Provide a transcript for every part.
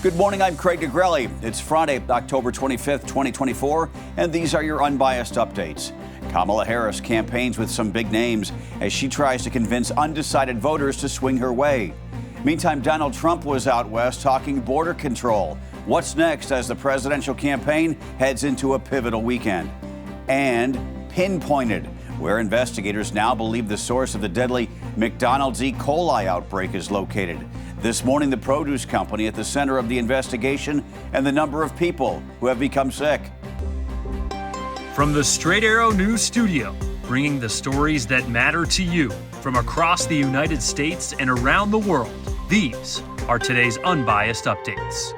Good morning, I'm Craig Negrelli. It's Friday, October 25th, 2024, and these are your Unbiased Updates. Kamala Harris campaigns with some big names as she tries to convince undecided voters to swing her way. Meantime, Donald Trump was out west talking border control. What's next as the presidential campaign heads into a pivotal weekend? And pinpointed, where investigators now believe the source of the deadly McDonald's E. coli outbreak is located. This morning, the produce company at the center of the investigation and the number of people who have become sick. From the Straight Arrow News Studio, bringing the stories that matter to you from across the United States and around the world, these are today's Unbiased Updates.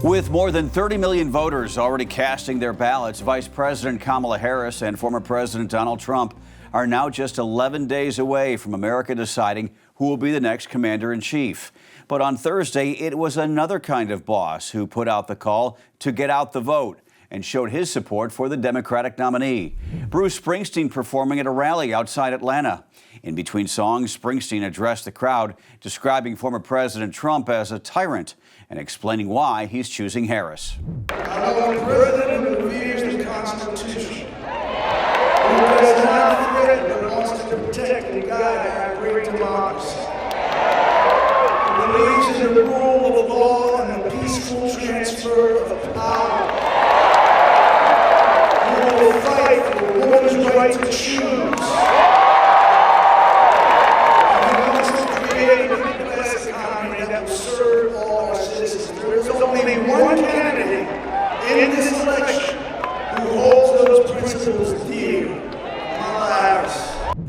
With more than 30 million voters already casting their ballots, Vice President Kamala Harris and former President Donald Trump are now just 11 days away from America deciding who will be the next commander-in-chief. But on Thursday, it was another kind of boss who put out the call to get out the vote and showed his support for the Democratic nominee. Bruce Springsteen performing at a rally outside Atlanta. In between songs, Springsteen addressed the crowd, describing former President Trump as a tyrant and explaining why he's choosing Harris. I want a president who reveres the Constitution, who does not threaten but wants to protect and guide our great democracy, who believes in the rule of law and the peaceful transfer of power, who will fight for a woman's right to choose, and who wants to create a middle-class economy that will serve all our citizens. There is only one candidate in this election who holds those principles dear, Kamala Harris.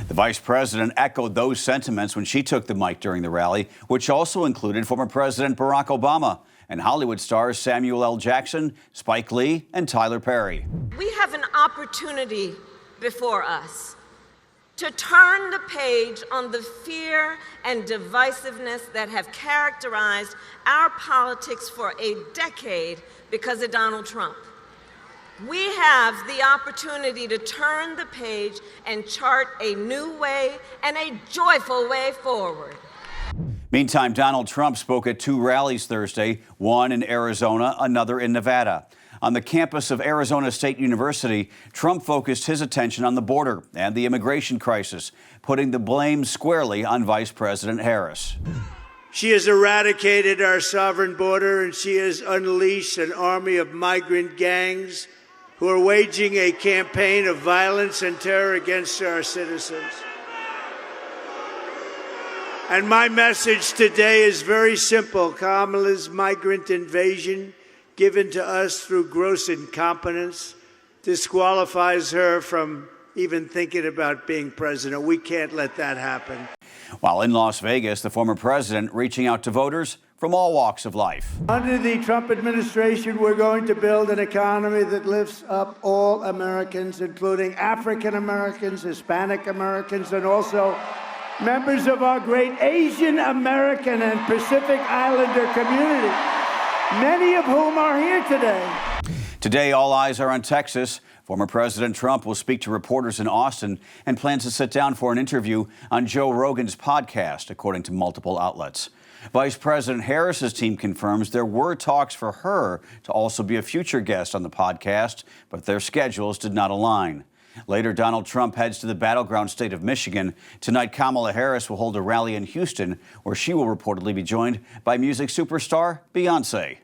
The vice president echoed those sentiments when she took the mic during the rally, which also included former President Barack Obama and Hollywood stars Samuel L. Jackson, Spike Lee, and Tyler Perry. We have an opportunity before us to turn the page on the fear and divisiveness that have characterized our politics for a decade because of Donald Trump. We have the opportunity to turn the page and chart a new way and a joyful way forward. Meantime, Donald Trump spoke at two rallies Thursday, one in Arizona, another in Nevada. On the campus of Arizona State University, Trump focused his attention on the border and the immigration crisis, putting the blame squarely on Vice President Harris. She has eradicated our sovereign border, and she has unleashed an army of migrant gangs who are waging a campaign of violence and terror against our citizens. And my message today is very simple. Kamala's migrant invasion, given to us through gross incompetence, disqualifies her from even thinking about being president. We can't let that happen. While in Las Vegas, the former president reaching out to voters from all walks of life. Under the Trump administration, we're going to build an economy that lifts up all Americans, including African Americans, Hispanic Americans, and also members of our great Asian American and Pacific Islander community, many of whom are here today. Today, all eyes are on Texas. Former President Trump will speak to reporters in Austin and plans to sit down for an interview on Joe Rogan's podcast, according to multiple outlets. Vice President Harris's team confirms there were talks for her to also be a future guest on the podcast, but their schedules did not align. Later, Donald Trump heads to the battleground state of Michigan. Tonight, Kamala Harris will hold a rally in Houston, where she will reportedly be joined by music superstar Beyoncé.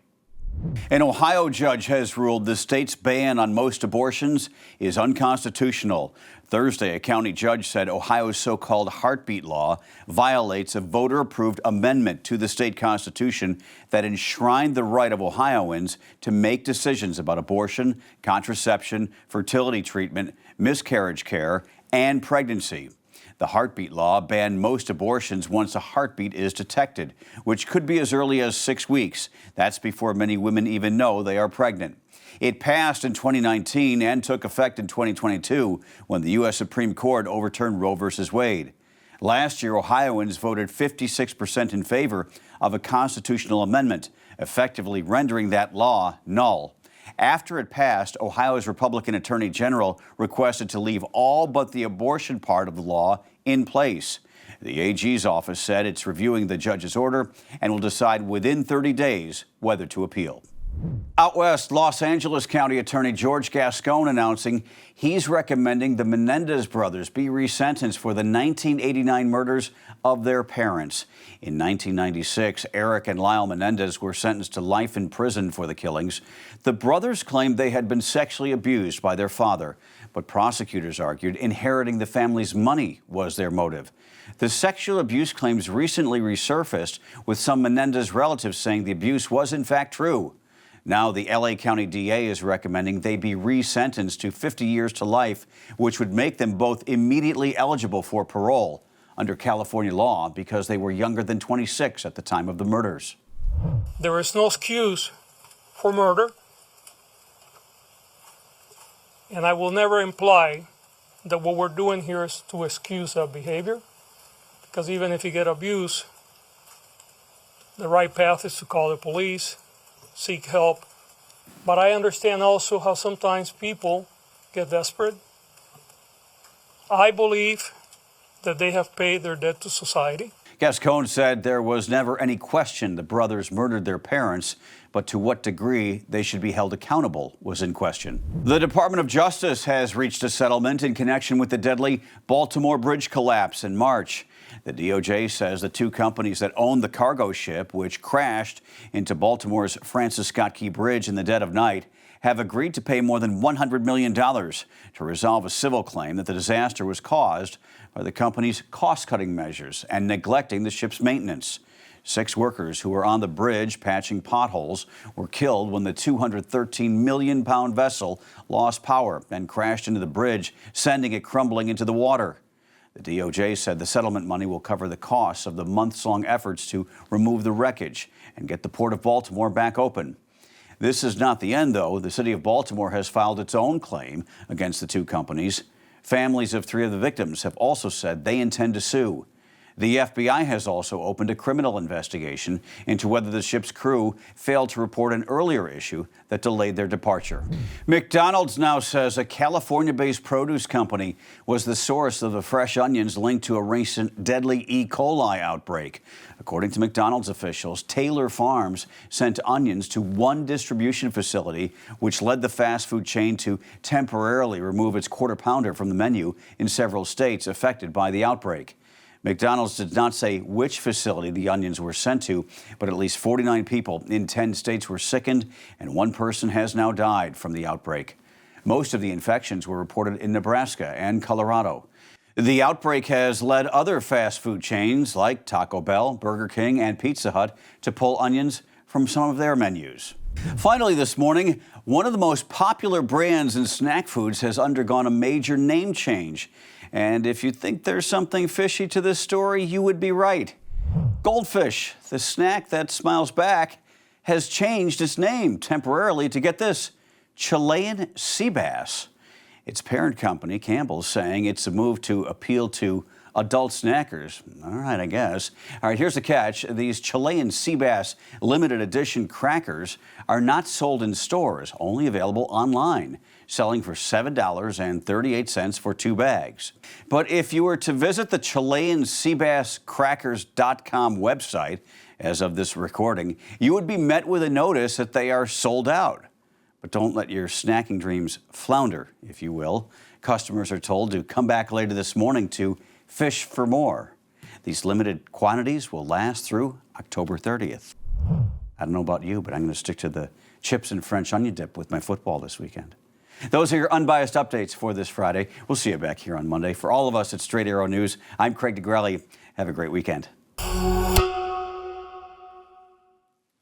An Ohio judge has ruled the state's ban on most abortions is unconstitutional. Thursday, a county judge said Ohio's so-called heartbeat law violates a voter-approved amendment to the state constitution that enshrined the right of Ohioans to make decisions about abortion, contraception, fertility treatment, miscarriage care, and pregnancy. The heartbeat law banned most abortions once a heartbeat is detected, which could be as early as 6 weeks. That's before many women even know they are pregnant. It passed in 2019 and took effect in 2022 when the U.S. Supreme Court overturned Roe v. Wade. Last year, Ohioans voted 56% in favor of a constitutional amendment, effectively rendering that law null. After it passed, Ohio's Republican Attorney General requested to leave all but the abortion part of the law in place. The AG's office said it's reviewing the judge's order and will decide within 30 days whether to appeal. Out west, Los Angeles County Attorney George Gascon announcing he's recommending the Menendez brothers be resentenced for the 1989 murders of their parents. In 1996, Eric and Lyle Menendez were sentenced to life in prison for the killings. The brothers claimed they had been sexually abused by their father, but prosecutors argued inheriting the family's money was their motive. The sexual abuse claims recently resurfaced, with some Menendez relatives saying the abuse was in fact true. Now the LA County DA is recommending they be resentenced to 50 years to life, which would make them both immediately eligible for parole under California law because they were younger than 26 at the time of the murders. There is no excuse for murder, and I will never imply that what we're doing here is to excuse that behavior, because even if you get abused, the right path is to call the police, seek help. But I understand also how sometimes people get desperate. I believe that they have paid their debt to society. Gascon said there was never any question the brothers murdered their parents, but to what degree they should be held accountable was in question. The Department of Justice has reached a settlement in connection with the deadly Baltimore bridge collapse in March. The DOJ says the two companies that owned the cargo ship, which crashed into Baltimore's Francis Scott Key Bridge in the dead of night, have agreed to pay more than $100 million to resolve a civil claim that the disaster was caused by the company's cost-cutting measures and neglecting the ship's maintenance. 6 workers who were on the bridge patching potholes were killed when the 213-million-pound vessel lost power and crashed into the bridge, sending it crumbling into the water. The DOJ said the settlement money will cover the costs of the months-long efforts to remove the wreckage and get the Port of Baltimore back open. This is not the end, though. The city of Baltimore has filed its own claim against the two companies. Families of 3 of the victims have also said they intend to sue. The FBI has also opened a criminal investigation into whether the ship's crew failed to report an earlier issue that delayed their departure. McDonald's now says a California-based produce company was the source of the fresh onions linked to a recent deadly E. coli outbreak. According to McDonald's officials, Taylor Farms sent onions to one distribution facility, which led the fast food chain to temporarily remove its quarter pounder from the menu in several states affected by the outbreak. McDonald's did not say which facility the onions were sent to, but at least 49 people in 10 states were sickened, and 1 person has now died from the outbreak. Most of the infections were reported in Nebraska and Colorado. The outbreak has led other fast food chains like Taco Bell, Burger King, and Pizza Hut to pull onions from some of their menus. Finally this morning, one of the most popular brands in snack foods has undergone a major name change. And if you think there's something fishy to this story, you would be right. Goldfish, the snack that smiles back, has changed its name temporarily to, get this, Chilean sea bass. Its parent company, Campbell's, saying it's a move to appeal to adult snackers. All right, I guess. All right, here's the catch. These Chilean sea bass limited edition crackers are not sold in stores, only available online, selling for $7.38 for 2 bags. But if you were to visit the ChileanSeabassCrackers.com website, as of this recording, you would be met with a notice that they are sold out. But don't let your snacking dreams flounder, if you will. Customers are told to come back later this morning to fish for more. These limited quantities will last through October 30th. I don't know about you, but I'm going to stick to the chips and French onion dip with my football this weekend. Those are your unbiased updates for this Friday. We'll see you back here on Monday. For all of us at Straight Arrow News, I'm Craig DeGrelli. Have a great weekend.